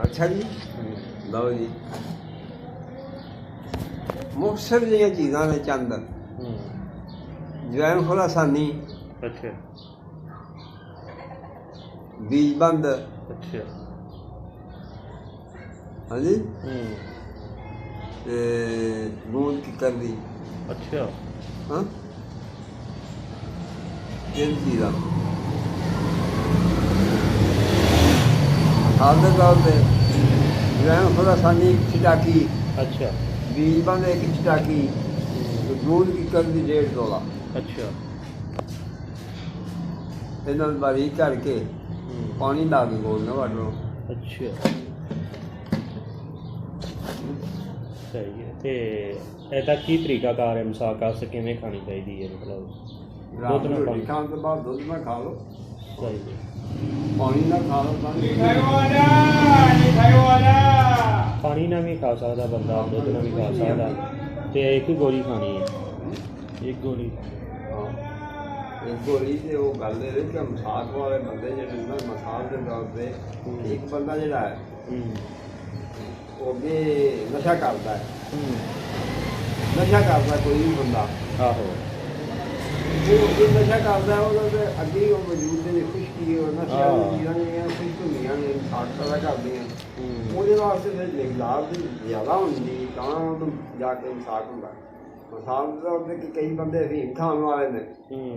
अच्छा जी लो जी मुख्तसर जिहियां चीज़ां ने चंद जवैन खुरासानी अच्छा बीजबंद अच्छा हाँ जी गूंद किकर दी अच्छा हाँ ये चीज़ां हाल के तौर पर जवैन खुरासानी छिटाकी अच्छा बीजबंद एक छिटाकी गूंद किकर दी 1.5 ਤੋਲਾ अच्छा ਇਹਨਾਂ ਨੂੰ ਬਾਰੀਕ ਕਰਕੇ ਪਾਣੀ ਲਾ ਕੇ ਗੋਲਣਾ ਵਾਟਰੋਂ अच्छा सही है ते ਇਹਦਾ ਕੀ ਤਰੀਕਾ ਕਾਰ ਹੈ ਮਸਾਕ ਵਾਸਤੇ ਕਿਵੇਂ ਖਾਣੀ ਚਾਹੀਦੀ ਹੈ ਮਤਲਬ ਰਾਤ ਨੂੰ ਰੋਟੀ ਖਾਣ ਤੋਂ ਬਾਅਦ ਦੁੱਧ ਨਾਲ ਖਾ ਲਓ ਸਹੀ ਹੈ ਪਾਣੀ ਨਾਲ ਖਾ ਲਓ ਪਾਣੀ ਨਾਲ ਵੀ ਖਾ ਸਕਦਾ ਬੰਦਾ ਦੁੱਧ ਨਾਲ ਵੀ ਖਾ ਸਕਦਾ ਤੇ ਇੱਕ ਹੀ ਗੋਲੀ ਖਾਣੀ ਹੈ ਇੱਕ ਗੋਲੀ ਇੱਕ ਗੋਲੀ ਤੇ ਉਹ ਗੱਲ ਇਹ ਕਿ ਮਸਾਕ ਵਾਲੇ ਬੰਦੇ ਜਿਹੜੇ ਨਾ ਮਸਾਕ ਦੇ ਤੌਰ ਤੇ ਇੱਕ ਬੰਦਾ ਜਿਹੜਾ ਹੈ ਉਹ ਅੱਗੇ ਨਸ਼ਾ ਕਰਦਾ ਹੈ ਨਸ਼ਾ ਕਰਦਾ ਕੋਈ ਵੀ ਬੰਦਾ ਆਹੋ ਉਹ ਅੱਗੇ ਨਸ਼ਾ ਕਰਦਾ ਉਹਦੇ ਅੱਗੇ ਉਹ ਵਜੂਦ ਦੇ ਖੁਸ਼ਕੀ ਉਹ ਨਸ਼ਾ ਦੀਆਂ ਜਿਹੜੀਆਂ ਖੁਸ਼ਕ ਹੁੰਦੀਆਂ ਨੇ ਸਾਕ ਪੈਦਾ ਕਰਦੀਆਂ ਉਹਦੇ ਵਾਸਤੇ ਫਿਰ ਨਿਗਲਾਬ ਦੀ ਜ਼ਿਆਦਾ ਹੁੰਦੀ ਤਾਂ ਉਹਨੂੰ ਜਾ ਕੇ ਮਸਾਕ ਹੁੰਦਾ ਮਸਾਕ ਦਾ ਉਹਦੇ ਕਿ ਕਈ ਬੰਦੇ ਅਫੀਮ ਖਾਣ ਵਾਲੇ ਨੇ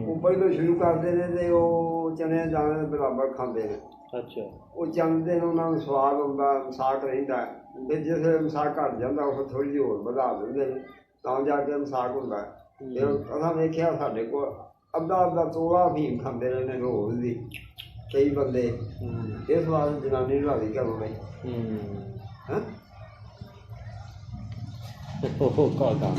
ਉਹ ਪਹਿਲਾਂ ਸ਼ੁਰੂ ਕਰਦੇ ਨੇ ਤੇ ਉਹ ਚਨੇ ਦਾਣੇ ਬਰਾਬਰ ਖਾਂਦੇ ਨੇ ਅੱਛਾ ਉਹ ਚੰਦੇ ਨੇ ਉਹਨਾਂ ਨੂੰ ਸਵਾਦ ਹੁੰਦਾ ਮਸਾਕ ਰਹਿੰਦਾ ਫਿਰ ਜਿਸ ਵੇਲੇ ਮਸਾਕ ਘੱਟ ਜਾਂਦਾ ਉਹ ਥੋੜ੍ਹੀ ਜਿਹੀ ਹੋਰ ਵਧਾ ਦਿੰਦੇ ਨੇ ਤਾਂ ਜਾ ਕੇ ਮਸਾਕ ਹੁੰਦਾ ਫਿਰ ਅਸਾਂ ਵੇਖਿਆ ਸਾਡੇ ਕੋਲ ਅੱਧਾ ਤੋਲਾ ਅਫੀਮ ਖਾਂਦੇ ਰਹੇ ਨੇ ਰੋਜ਼ ਦੀ ਕਈ ਬੰਦੇ ਇਸ ਵਾਸਤੇ ਜਨਾਨੀ ਢਾਲੀ ਕਰੋ ਬਈ ਹਾਂ ਉਹ ਕਾਗਾ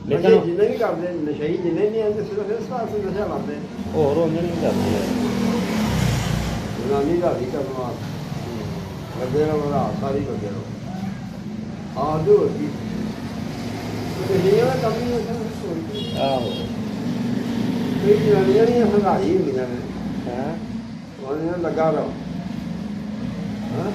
ਨਸ਼ੇ ਜਿੰਨੇ ਵੀ ਕਰਦੇ ਨਸ਼ਈ ਜਿੰਨੇ ਨਹੀਂ ਆਉਂਦੇ ਸਿਰਫ ਇਸ ਵਾਸਤੇ ਨਸ਼ਾ ਲਾਉਂਦੇ ਹੋਰ ਉਹਨਾਂ ਨਹੀਂ ਕਰਦੇ ਜਨਾਨੀ ਢਾਲੀ ਕਰਨ ਵਾਸਤੇ ਲੱਗੇ ਰਹੋ ਰਾਤ ਸਾਰੀ ਲੱਗੇ ਰਹੋ ਆਹ ਜੋ ਜੀ ਇਹ ਵਾਲਾ ਕੰਮ ਨਹੀਂ ਹੁੰਦਾ ਆਹੋ ਕਈ ਜਨਾਨੀਆਂ ਨਹੀਂ ਹੰਗਾਈ ਹੁੰਦੀਆਂ ਨੇ ਹੈ ਉਹਨਾਂ ਲੱਗਾ ਰਹੋ ਹਾਂ